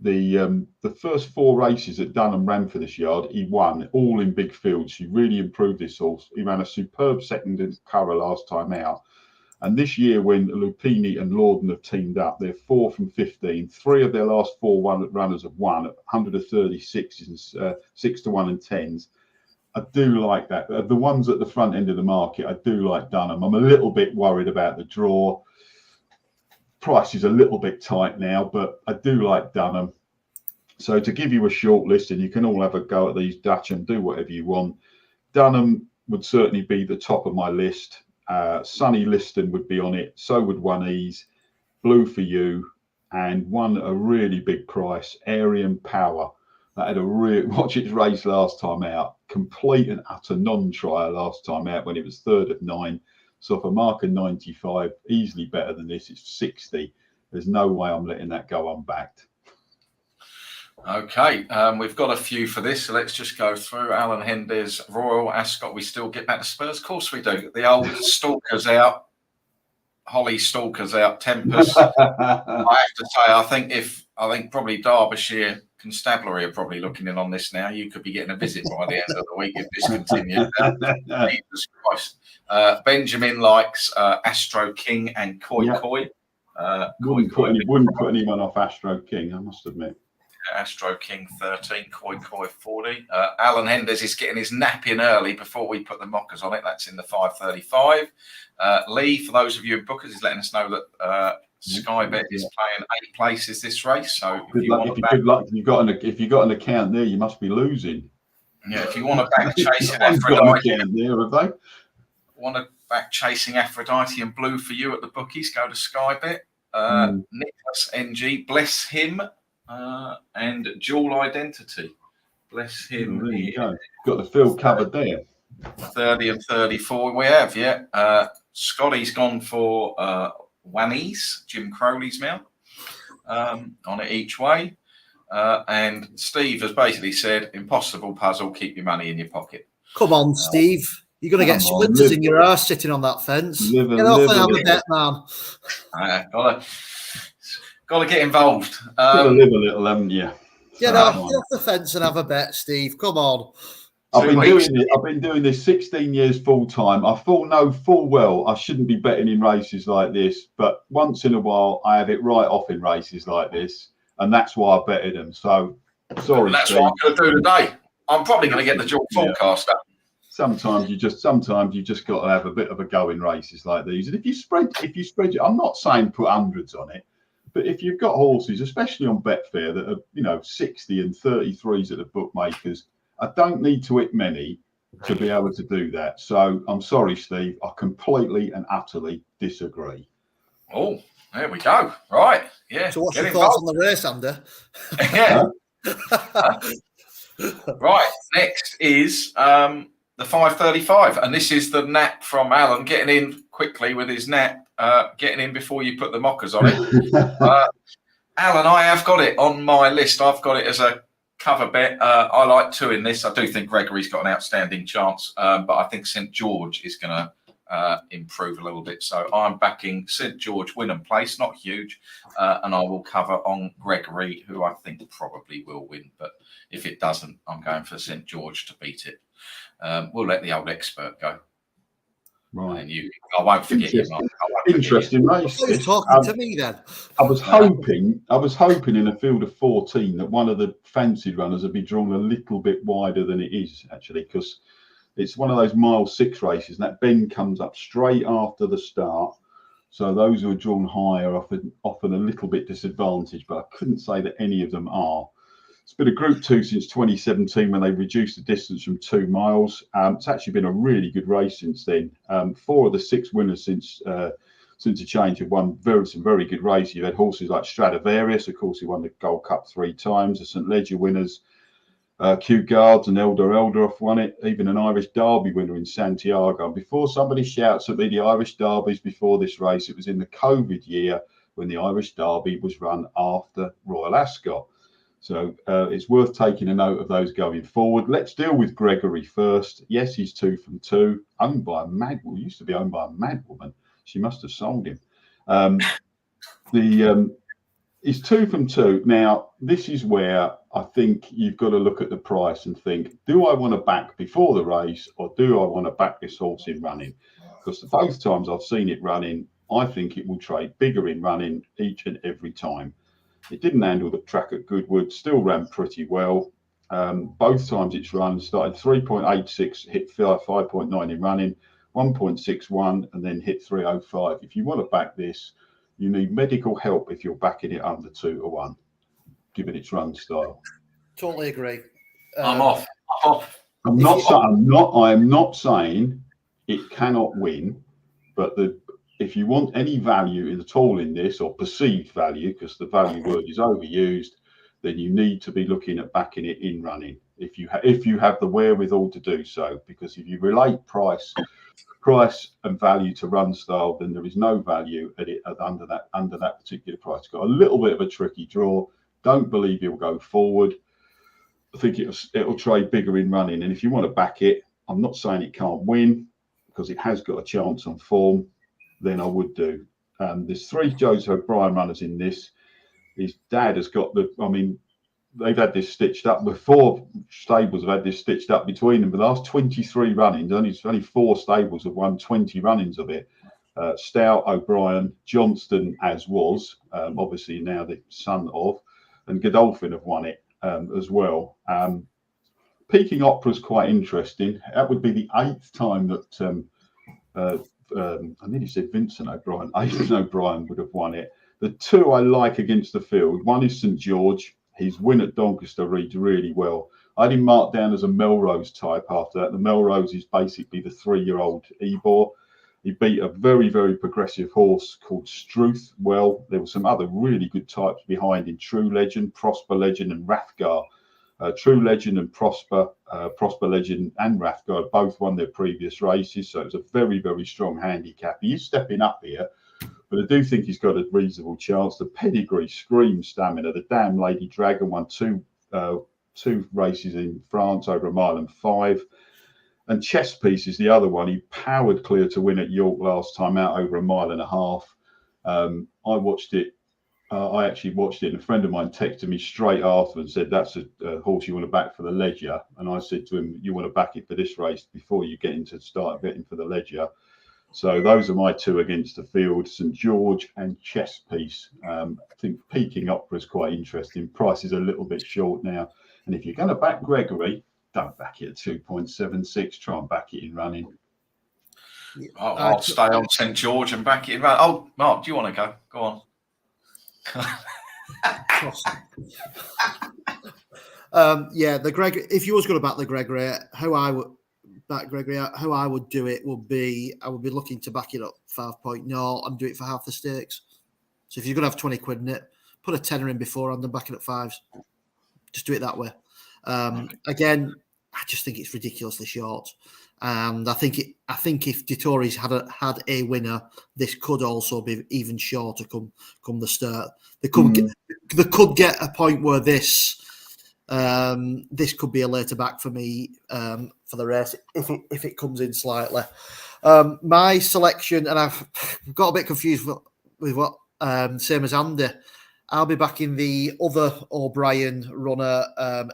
The first 4 races that Dunham ran for this yard, he won, all in big fields. He really improved this horse. He ran a superb second in Curragh last time out. And this year, when Lupini and Lorden have teamed up, they're 4 from 15. 3 of their last 4 runners have won at 136s and 6-1 and 10s. I do like that. The ones at the front end of the market, I do like Dunham. I'm a little bit worried about the draw. Price is a little bit tight now, but I do like Dunham. So to give you a short list, and you can all have a go at these Dutch and do whatever you want, Dunham would certainly be the top of my list. Sonny Liston would be on it. So would One Ease, Blue for You, and one a really big price, Aryan Power. That had a watch its race last time out. Complete and utter non-trial last time out when it was 3rd of 9. So for mark of 95, easily better than this. It's 60. There's no way I'm letting that go unbacked. Okay, we've got a few for this, so let's just go through. Alan Hender's Royal Ascot. We still get back to Spurs? Of course we do. The old Stalkers out. Holly Stalkers out. Tempest. I have to say, I think probably Derbyshire Constabulary are probably looking in on this now. You could be getting a visit by the end of the week if this continues. Jesus Christ. Benjamin likes Astro King and Koi Koi. Wouldn't put anyone off Astro King, I must admit. Astro King 13, Koi Koi 40. Alan Henders is getting his nap in early before we put the mockers on it. That's in the 5:35. Lee, for those of you in bookers, is letting us know that Sky Bet is playing 8 places this race. So if you've got an account there, you must be losing. Yeah, if you want to back chasing Aphrodite, Aphrodite and Blue for You at the bookies, go to Sky Bet. Nicholas NG, bless him. And Dual Identity, bless him. There you go. Got the field covered there. 30 and 34 we have, yeah. Scotty's gone for Wannies, Jim Crowley's mount, on it each way. And Steve has basically said, impossible puzzle, keep your money in your pocket. Come on, Steve. You're going to get splinters in your arse sitting on that fence. Get off and have a bet, man. Got to get involved. Got to live a little, haven't you? Get off the fence and have a bet, Steve. Come on. I've been doing this 16 years full time. I know full well I shouldn't be betting in races like this, but once in a while I have it right off in races like this, and that's why I betted them. So sorry. And that's what I'm going to do today. I'm probably going to get the dual forecast up. Sometimes you just got to have a bit of a go in races like these. And if you spread, I'm not saying put hundreds on it. But if you've got horses, especially on Betfair, that are 60 and 33s at the bookmakers, I don't need to hit many. to be able to do that. So I'm sorry, Steve. I completely and utterly disagree. Oh, there we go. Right. Yeah. So what's Get your thoughts involved. on the race, Andy? Yeah. Right. Next is the 5:35, and this is the nap from Alan, getting in quickly with his nap, getting in before you put the mockers on it. Alan, I have got it on my list. I've got it as a cover bet. I like 2 in this. I do think Gregory's got an outstanding chance, but I think St George is going to improve a little bit. So I'm backing St George win and place, not huge, and I will cover on Gregory, who I think probably will win. But if it doesn't, I'm going for St George to beat it. We'll let the old expert go. Right. And I won't forget you, Mark. Interesting race. You're talking to me then. I was hoping in a field of 14 that one of the fancied runners would be drawn a little bit wider than it is, actually, because it's one of those mile 6 races, and that bend comes up straight after the start. So those who are drawn higher are often a little bit disadvantaged, but I couldn't say that any of them are. It's been a Group 2 since 2017 when they reduced the distance from 2 miles. It's actually been a really good race since then. 4 of the 6 winners since the change have won some very good races. You've had horses like Stradivarius, of course, who won the Gold Cup 3 times. The St Leger winners, Kew Guards and Elderoff won it. Even an Irish Derby winner in Santiago. And before somebody shouts at me, the Irish Derbies before this race, it was in the COVID year when the Irish Derby was run after Royal Ascot. So it's worth taking a note of those going forward. Let's deal with Gregory first. Yes, he's 2 from 2, owned by a mad woman. Used to be owned by a mad woman. She must have sold him. He's 2 from 2. Now, this is where I think you've got to look at the price and think, do I want to back before the race or do I want to back this horse in running? Because both times I've seen it running, I think it will trade bigger in running each and every time. It didn't handle the track at Goodwood, still ran pretty well. Both times it's run, started 3.86, hit 5.9 in running, 1.61, and then hit 3.05. If you want to back this, you need medical help if you're backing it under 2 to 1, given its run style. Totally agree. I'm off. I'm not saying it cannot win, but if you want any value at all in this, or perceived value, because the value word is overused, then you need to be looking at backing it in running if you have the wherewithal to do so. Because if you relate price and value to run style, then there is no value at it under that particular price. It's got a little bit of a tricky draw. Don't believe he'll go forward. I think it'll trade bigger in running. And if you want to back it, I'm not saying it can't win, because it has got a chance on form. Then I would do. There's 3 Joseph O'Brien runners in this. His dad has got they've had this stitched up. The 4 stables have had this stitched up between them. But the last 23 runnings, only 4 stables have won 20 runnings of it. Stout, O'Brien, Johnston, as was, obviously now the son of, and Godolphin have won it as well. Peking Opera is quite interesting. That would be the 8th time that I nearly said Vincent O'Brien. Aidan O'Brien would have won it. The 2 I like against the field, one is St George. His win at Doncaster reads really well. I had him marked down as a Melrose type after that. The Melrose is basically the 3-year-old Ebor. He beat a very, very progressive horse called Struth. Well, there were some other really good types behind in True Legend, Prosper Legend and Rathgar. True Legend and Prosper Legend and Rathgar both won their previous races, so it was a very, very strong handicap. He is stepping up here, but I do think he's got a reasonable chance. The pedigree screams stamina. The Damn Lady Dragon won 2 races in France over 1.5 miles. And Chess Piece is the other one. He powered clear to win at York last time out over 1.5 miles. I watched it. I actually watched it, and a friend of mine texted me straight after and said, that's a horse you want to back for the Leger. And I said to him, you want to back it for this race before you start betting for the Leger. So those are my 2 against the field, St George and Chess Piece. I think Peking Opera is quite interesting. Price is a little bit short now. And if you're going to back Gregory, don't back it at 2.76. Try and back it in running. I'll stay on St George and back it in running. Oh, Mark, do you want to go? Go on. Yeah, if you was going to back the Gregory, how I would back, Gregory, how I would do it would be I would be looking to back it up 5.0 and do it for half the stakes. So if you're going to have 20 quid in it, put a tenner in beforehand and back it at fives. Just do it that way. Again, I just think it's ridiculously short. And I think if Dettori's had a winner, this could also be even shorter come the start. They could get a point where this could be a later back for me for the race if it comes in slightly. My selection, and I've got a bit confused with what same as Andy. I'll be back in the other O'Brien runner,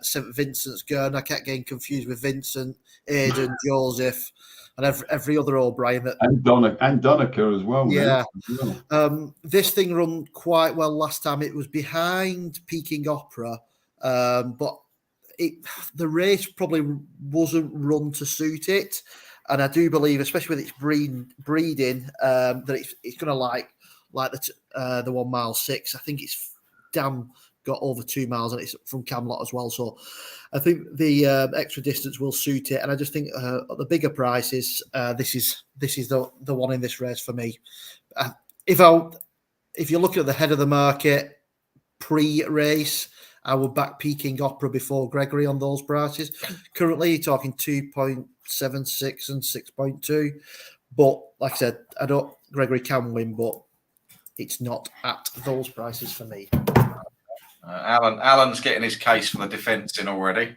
St Vincent's Gurn. I kept getting confused with Vincent, Aidan, Joseph, and every other O'Brien. And Donica as well. Yeah. This thing run quite well last time. It was behind Peking Opera, but the race probably wasn't run to suit it. And I do believe, especially with its breeding, that it's going to like the 1 mile 6. I think it's got over 2 miles and it's from Camelot as well. So I think the extra distance will suit it. And I just think at the bigger prices, this is the one in this race for me. If you're looking at the head of the market pre-race, I would back Peking Opera before Gregory on those prices. Currently, you're talking 2.76 and 6.2. But like I said, Gregory can win, but it's not at those prices for me. Alan's getting his case for the defence in already.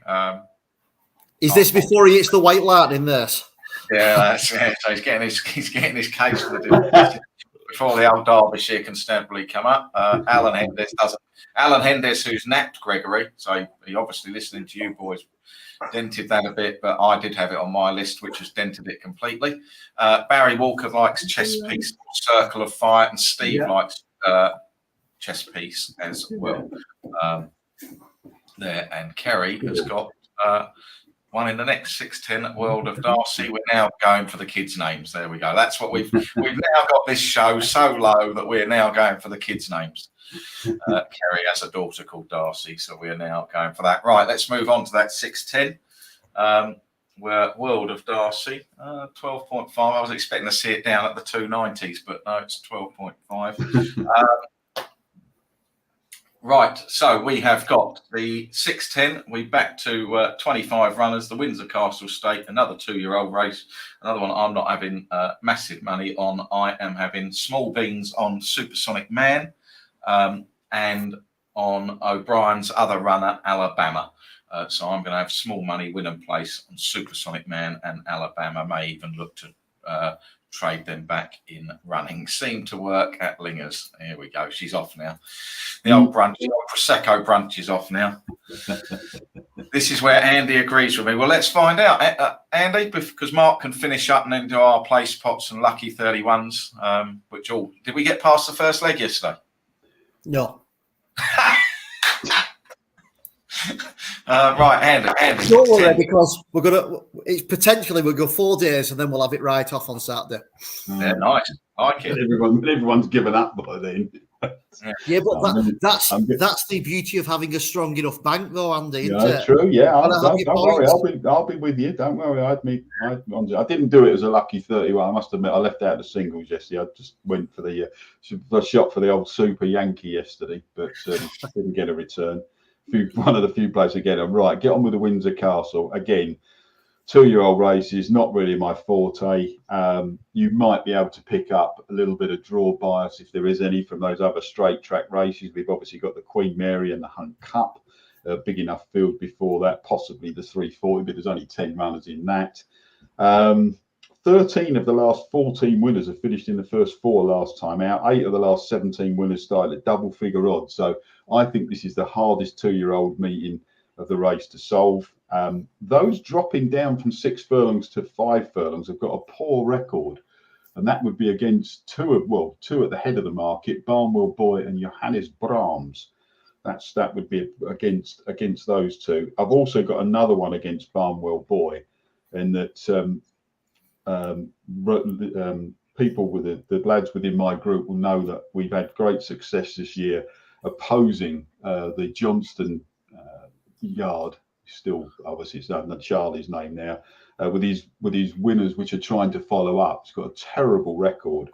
Is this before he hits the white light in this? Yeah, so he's getting his case for the defence before the old Derbyshire constabulary come up. Alan Hendes doesn't. Alan Hendes, who's napped Gregory, so he obviously listening to you boys, dented that a bit, but I did have it on my list, which has dented it completely. Barry Walker likes chess piece, Circle of Fight, and Steve likes chess piece as well. There, and Kerry has got one in the next 6:10 at World of Darcy. We're now going for the kids' names. There we go. That's what we've now got this show so low that we're now going for the kids' names. Kerry has a daughter called Darcy, so we're now going for that. Right, let's move on to that 6:10. We're World of Darcy, 12.5. I was expecting to see it down at the 290s, but no, it's 12.5. Right, so we have got the 6:10. We back to 25 runners, the Windsor Castle Stake, another 2-year-old race. Another one I'm not having massive money on. I am having small beans on Supersonic Man and on O'Brien's other runner, Alabama. So I'm going to have small money win and place on Supersonic Man and Alabama. May even look to trade them back in running. Seemed to work at Lingers. Here we go. She's off now. The old brunch, the old Prosecco brunch is off now. This is where Andy agrees with me. Well, let's find out, Andy, because Mark can finish up and then do our place pots and lucky 31s. Which all did we get past the first leg yesterday? No. Right, Andy. Don't worry, because it's potentially we'll go 4 days and then we'll have it right off on Saturday. Yeah, nice. I like it. Everyone's given up by then. Yeah, but that's the beauty of having a strong enough bank, though, Andy. Yeah, true. Yeah, don't worry. I'll be with you. Don't worry. I didn't do it as a lucky 31. I must admit, I left out the singles yesterday. I just went for the shot for the old Super Yankee yesterday, but didn't get a return. One of the few places again. I'm right. Get on with the Windsor Castle again. 2-year-old races, not really my forte. You might be able to pick up a little bit of draw bias if there is any from those other straight track races. We've obviously got the Queen Mary and the Hunt Cup, a big enough field before that, possibly the 340, but there's only 10 runners in that. 13 of the last 14 winners have finished in the first 4 last time out. 8 of the last 17 winners started at double figure odds. So I think this is the hardest 2-year-old meeting of the race to solve. Those dropping down from 6 furlongs to 5 furlongs have got a poor record, and that would be against two at the head of the market, Barnwell Boy and Johannes Brahms. That would be against those two. I've also got another one against Barnwell Boy, and that people with the lads within my group will know that we've had great success this year opposing the Johnston yard. Still, obviously, it's under Charlie's name now. with his winners, which are trying to follow up. He's got a terrible record.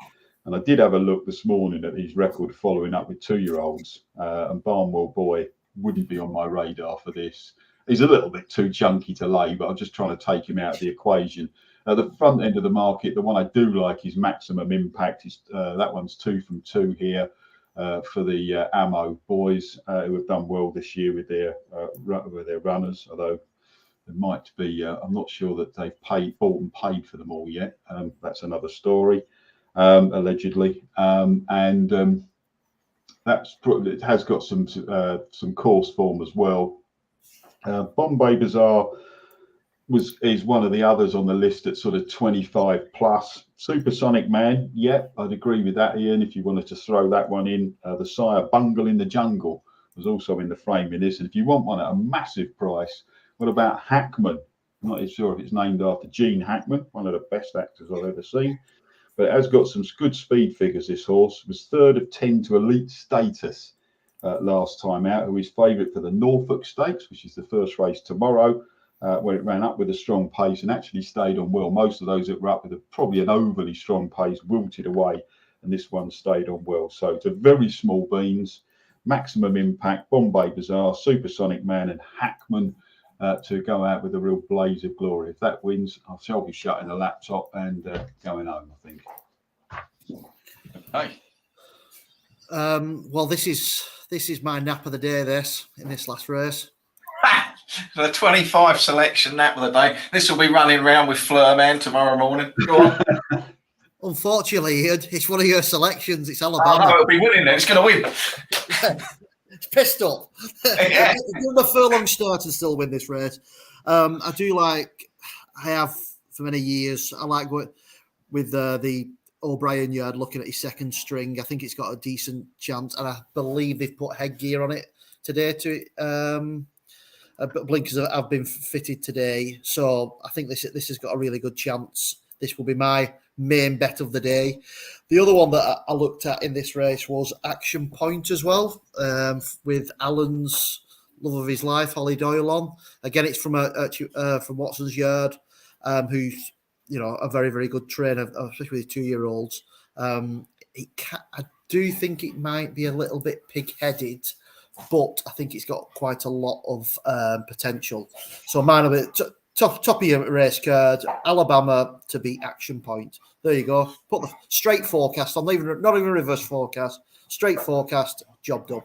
And I did have a look this morning at his record following up with 2-year-olds. And Barnwell Boy wouldn't be on my radar for this. He's a little bit too chunky to lay, but I'm just trying to take him out of the equation. The front end of the market, the one I do like is Maximum Impact. That one's 2 from 2 here for the Ammo boys who have done well this year with their runners, although there might be, I'm not sure that they've bought and paid for them all yet. That's another story. Allegedly, and it has got some course form as well. Bombay Bazaar is one of the others on the list at sort of 25 plus. Supersonic Man, yeah, I'd agree with that, Ian. If you wanted to throw that one in, the Sire Bungle in the Jungle was also in the frame in this. And if you want one at a massive price, what about Hackman? I'm not sure if it's named after Gene Hackman, one of the best actors I've ever seen. But it has got some good speed figures, this horse. It was 3rd of 10 to elite status last time out, who is favourite for the Norfolk Stakes, which is the first race tomorrow, where it ran up with a strong pace and actually stayed on well. Most of those that were up with probably an overly strong pace wilted away, and this one stayed on well. So it's a very small beans. Maximum Impact, Bombay Bazaar, Supersonic Man and Hackman to go out with a real blaze of glory. If that wins, I shall be shutting the laptop and going home, I think. Hey. Well, this is my nap of the day. In this last race, the 25 selection nap of the day. This will be running around with Fleur Man tomorrow morning. Go on. Unfortunately, Ian, it's one of your selections. It's Alabama. Oh, no, it'll be winning then. It's going to win. It's pissed up. Yeah. Give them a furlong start and still win this race. I have for many years. I like with the O'Brien yard looking at his second string. I think it's got a decent chance, and I believe they've put headgear on it today. Blinkers have been fitted today, so I think this has got a really good chance. This will be my main bet of the day. The other one that I looked at in this race was Action Point as well, with Alan's love of his life, Holly Doyle on. Again, it's from Watson's yard, who's a very, very good trainer, especially with 2-year-olds. I do think it might be a little bit pig-headed, but I think it's got quite a lot of potential. So mine will be top of your race card, Alabama to beat Action Point. There you go. Put the straight forecast on, not even reverse forecast. Straight forecast, job done.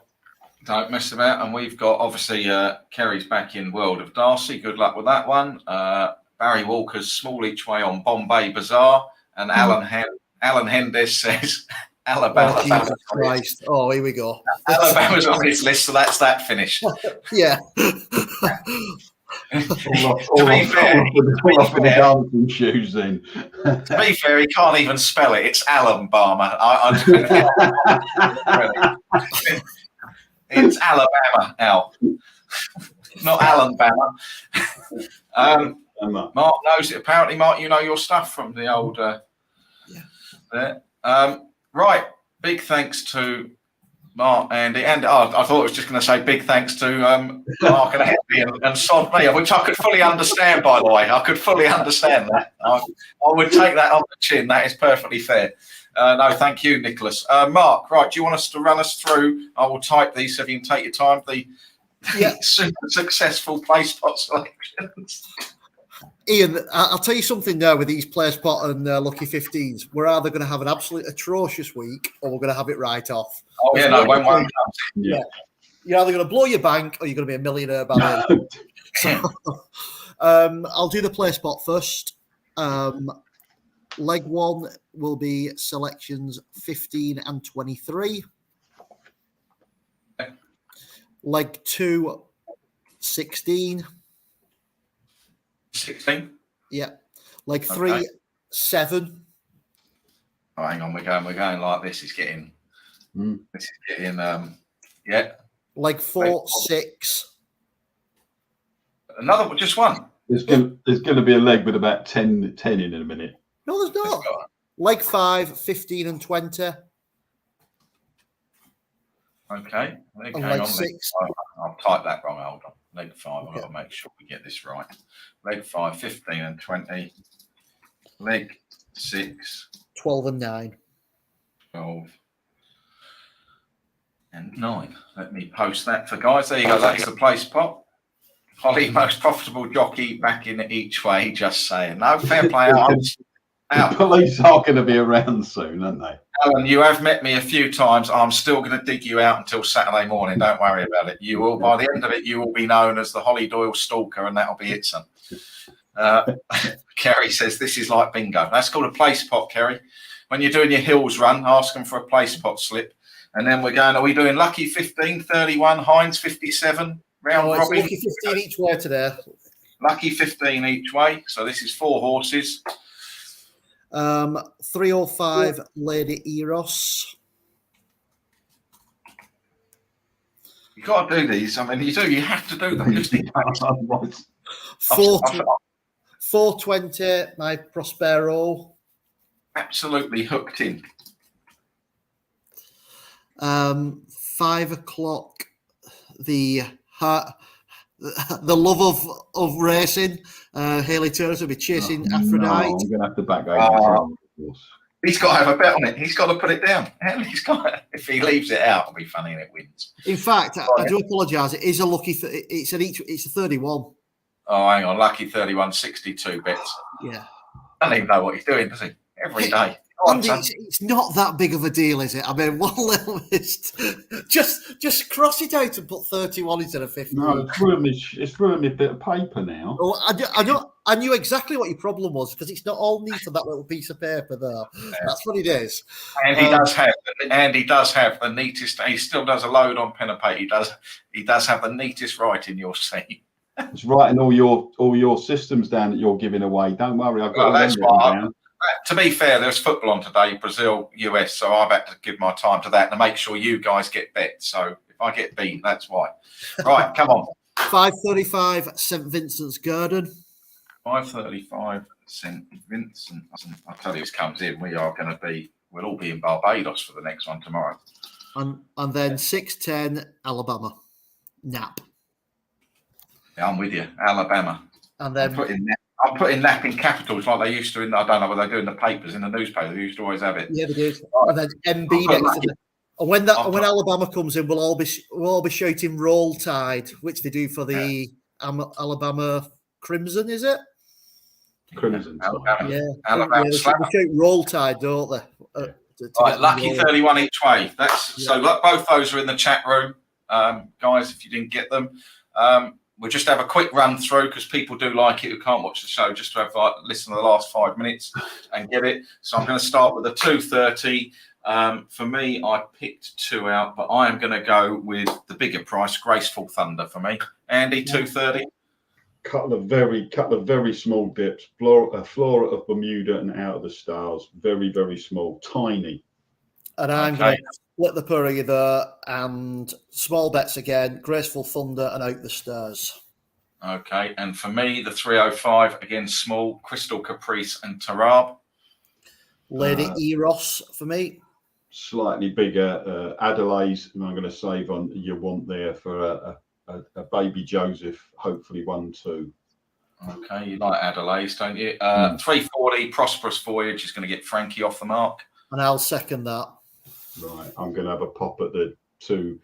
Don't mess about. And we've got, obviously, Kerry's back in World of Darcy. Good luck with that one. Barry Walker's small each way on Bombay Bazaar. And Alan Hendes says Alabama. Jesus Christ. Oh, here we go. Alabama's on his list, so that's that finished. Yeah. To be fair, he can't even spell it. It's Alabama. It's Alabama, Al. Not Alabama. Mark knows it. Apparently, Mark, you know your stuff from the old. There. Right. Big thanks to Mark, Andy, and I thought I was just going to say big thanks to Mark and Andy and Sod me, which I could fully understand, by the way. I could fully understand that. I would take that on the chin. That is perfectly fair. No, thank you, Nicholas. Mark, right, do you want us to run us through? I will type these so you can take your time. The super successful play spot selections. Ian, I'll tell you something there with these play spot and Lucky 15s. We're either going to have an absolute atrocious week or we're going to have it right off. Oh, yeah, no, when one comes in. Yeah. You're either going to blow your bank or you're going to be a millionaire by then. So, I'll do the play spot first. Leg 1 will be selections 15 and 23. Okay. Leg 2, 16. 16? Yeah. Leg 3, Okay. 7. Oh, hang on, we're going like this. Is getting. This is getting. Yeah. Leg 4, 6. Another one, just one. There's going to be a leg with about 10 in a minute. No, there's not. Leg 5, 15 and 20. Okay. And leg 6. I'll type that wrong. Hold on. Leg 5, Okay. I've got to make sure we get this right. Leg 5, 15 and 20. Leg 6, 12 and 9. 12 and 9. Let me post that for guys. There you go. That is the place pot. Holly, most profitable jockey back in each way. Just saying. No, fair play. The police are going to be around soon, aren't they? Alan, you have met me a few times. I'm still going to dig you out until Saturday morning. Don't worry about it. You will, by the end of it, you will be known as the Holly Doyle stalker, and that'll be it, son. Kerry says this is like bingo. That's called a place pot, Kerry. When you're doing your hills run, ask them for a place pot slip. And then we're going, are we doing lucky 15, 31, Heinz 57, round robin? Lucky 15 each way today. Lucky 15 each way. So this is 4 horses. 305 Lady Eros. You've got to do these. I mean, you have to do them. Just in case. 420 My Prospero. Absolutely hooked in. 5 o'clock the love of racing. Haley Turner will be chasing Aphrodite. No, I'm going to have to back over. He's got to have a bet on it. He's got to put it down. He's got to, if he leaves it out, it'll be funny and it wins. In fact, I do apologise. It is a lucky. It's a 31. Oh, hang on, lucky 31, 62 bets. Yeah, I don't even know what he's doing, does he? Every day. Andy, it's not that big of a deal, is it? I mean, one little mist. Just cross it out and put 31 instead of 50. No, it's ruined me a bit of paper now. Oh, I knew exactly what your problem was because it's not all neat on that little piece of paper there. Yeah. That's what it is. And he does have the neatest. He still does a load on pen and paper. He does have the neatest writing you'll see. It's writing all your systems down that you're giving away. Don't worry, I've got that's down. To be fair, there's football on today, Brazil, US, so I've had to give my time to that to make sure you guys get bet. So if I get beat, that's why. Right, come on. 5:35 St Vincent's Garden. 5:35 St Vincent. I'll tell you, this comes in. We'll all be in Barbados for the next one tomorrow. And then 6:10 Alabama. Nap. Yeah, I'm with you. Alabama. And then I'm putting nap in capitals like they used to I don't know what they do in the papers, in the newspaper. They used to always have it. Yeah, they do. And then MB next to it. And when Alabama comes in, we'll all be shouting "Roll Tide," which they do for the Alabama Crimson, is it? Crimson. Alabama. Yeah. Alabama. They shout "Roll Tide," don't they? Right, lucky 31 each way. So both those are in the chat room, guys. If you didn't get them. We'll just have a quick run through because people do like it who can't watch the show, just to have listen to the last 5 minutes and get it. So I'm going to start with the 230. For me, I picked 2 out, but I am going to go with the bigger price, Graceful Thunder for me. Andy, 230. Couple of very small dips. Flora of Bermuda and Out of the Stars. Very, very small, tiny. And I'm going to split the purry there and small bets again, Graceful Thunder and Out the Stars. Okay, and for me, the 305, again, small, Crystal Caprice and Tarab. Lady Eros for me. Slightly bigger, Adelaide, and I'm going to save on You Want there for a baby Joseph, hopefully 1-2. Okay, you like Adelaide, don't you? 340, Prosperous Voyage is going to get Frankie off the mark. And I'll second that. Right, I'm going to have a pop at the 2.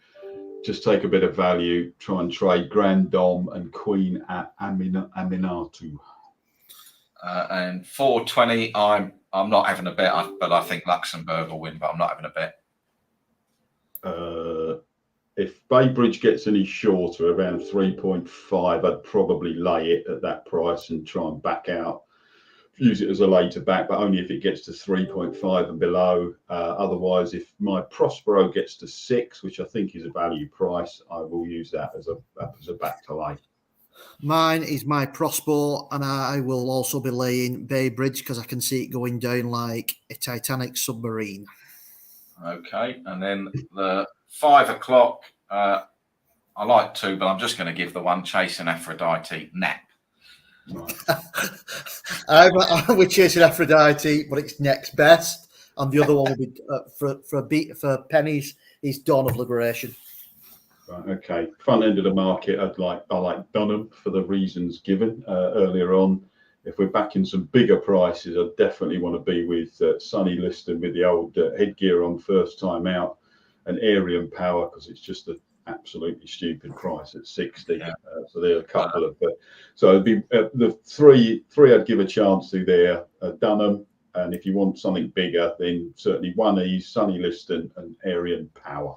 Just take a bit of value, try and trade Grand Dom and Queen at Aminatu. And 420, I'm not having a bet, but I think Luxembourg will win, but I'm not having a bet. If Baybridge gets any shorter, around 3.5, I'd probably lay it at that price and try and back out. Use it as a later back, but only if it gets to 3.5 and below. Otherwise, if my Prospero gets to 6, which I think is a value price, I will use that as a back to lay. Mine is my Prospo, and I will also be laying Baybridge because I can see it going down like a Titanic submarine. Okay, and then the 5 o'clock, I like 2, but I'm just going to give the one Chasing Aphrodite Nap. We're chasing Aphrodite, but it's next best, and the other one will be for pennies is Dawn of Liberation. Right, okay. Front end of the market, I like Dunham for the reasons given earlier on. If we're backing some bigger prices, I definitely want to be with Sonny Liston with the old headgear on first time out, and Arian Power, because it's just an absolutely stupid price at 60. Yeah. So there are a couple of, so it'd be the three I'd give a chance to there. Dunham, and if you want something bigger, then certainly One Ease, Sonny Liston, and Arian Power.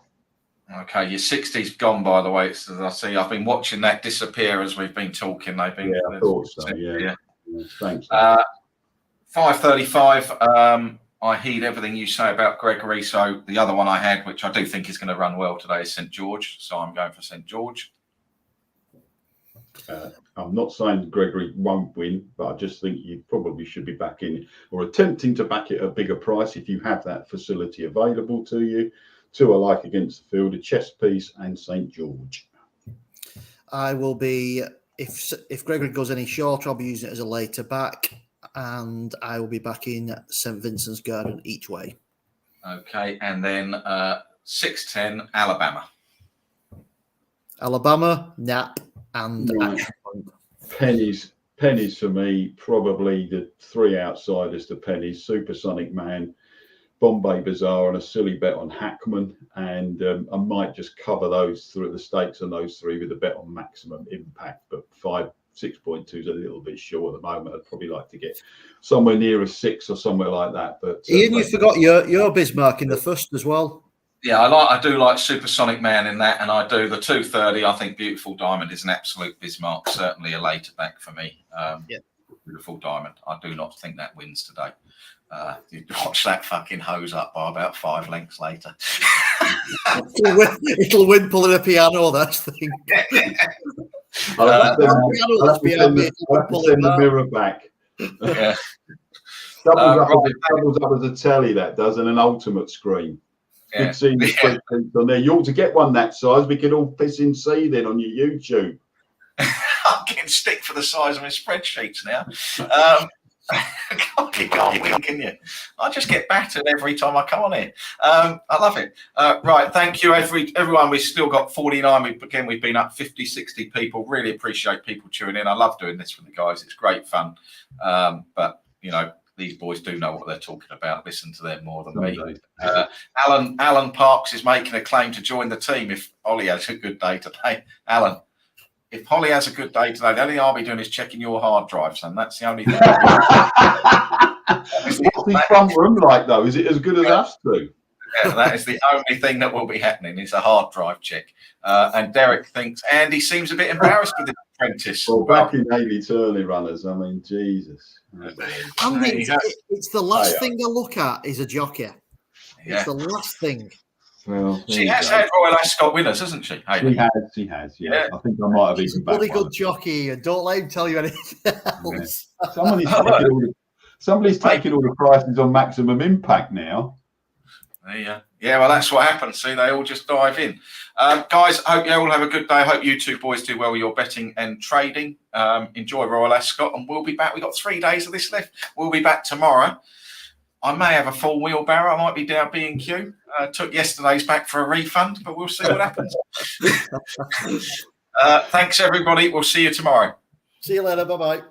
Okay, your 60's gone, by the way. As I see, I've been watching that disappear as we've been talking. They've been. Yeah, I thought so. Yeah. Thanks. 5:35. I heed everything you say about Gregory. So the other one I had, which I do think is going to run well today, is St George. So I'm going for St George. I'm not saying Gregory won't win, but I just think you probably should be backing or attempting to back it at a bigger price if you have that facility available to you. Two I like against the field, a chess piece and St George. I will be, if Gregory goes any shorter, I'll be using it as a later back, and I will be backing St Vincent's Garden each way. Okay, and then 6:10 Alabama. Alabama, Nap, and Right. Action Point. Pennies for me, probably the three outsiders to pennies, Supersonic Man, Bombay Bazaar, and a silly bet on Hackman. And I might just cover those through the stakes on those three with a bet on Maximum Impact. But 6.2 is a little bit short at the moment. I'd probably like to get somewhere near a 6 or somewhere like that. But Ian, you forgot your Bismarck in the first as well. Yeah, I do like Supersonic Man in that, and I do the 2:30. I think Beautiful Diamond is an absolute Bismarck, certainly a later back for me. Beautiful Diamond. I do not think that wins today. You watch that fucking hose up by about 5 lengths later. It'll win pulling a piano, that's the thing. I'll have to send the mirror back. Yeah. doubles up as a telly, that does, and an ultimate screen. Yeah. Good seeing the spreadsheets on there. You ought to get one that size. We could all piss in see then on your YouTube. I'm getting stick for the size of my spreadsheets now. You can't win, can you? I just get battered every time I come on here. I love it. Right, thank you, everyone. We've still got 49. We've been up 50, 60 people. Really appreciate people tuning in. I love doing this with the guys. It's great fun. But, you know, these boys do know what they're talking about. Listen to them more than me. Alan Parks is making a claim to join the team if Ollie has a good day today. Alan, if Holly has a good day today, the only thing I'll be doing is checking your hard drives, and that's the only thing. What's the front room like, though? Is it as good as us do? Yeah, that is the only thing that will be happening is a hard drive check. And Derek thinks Andy seems a bit embarrassed with the apprentice. Well, back in Haley Turley runners, I mean, Jesus. Andy, it's the last thing I look at is a jockey. Yeah. It's the last thing. Well, she has had Royal Ascot winners, hasn't she? She has. Yeah. I think I might have even backed Bloody good jockey, and don't let him tell you anything else. Yeah. Somebody's taking all the prices on Maximum Impact now. Yeah, well, that's what happens. See, they all just dive in. Guys, I hope you all have a good day. I hope you two boys do well with your betting and trading. Enjoy Royal Ascot, and we'll be back. We've got 3 days of this left. We'll be back tomorrow. I may have a full wheelbarrow. I might be down B&Q. Took yesterday's back for a refund, but we'll see what happens. Thanks, everybody. We'll see you tomorrow. See you later. Bye-bye.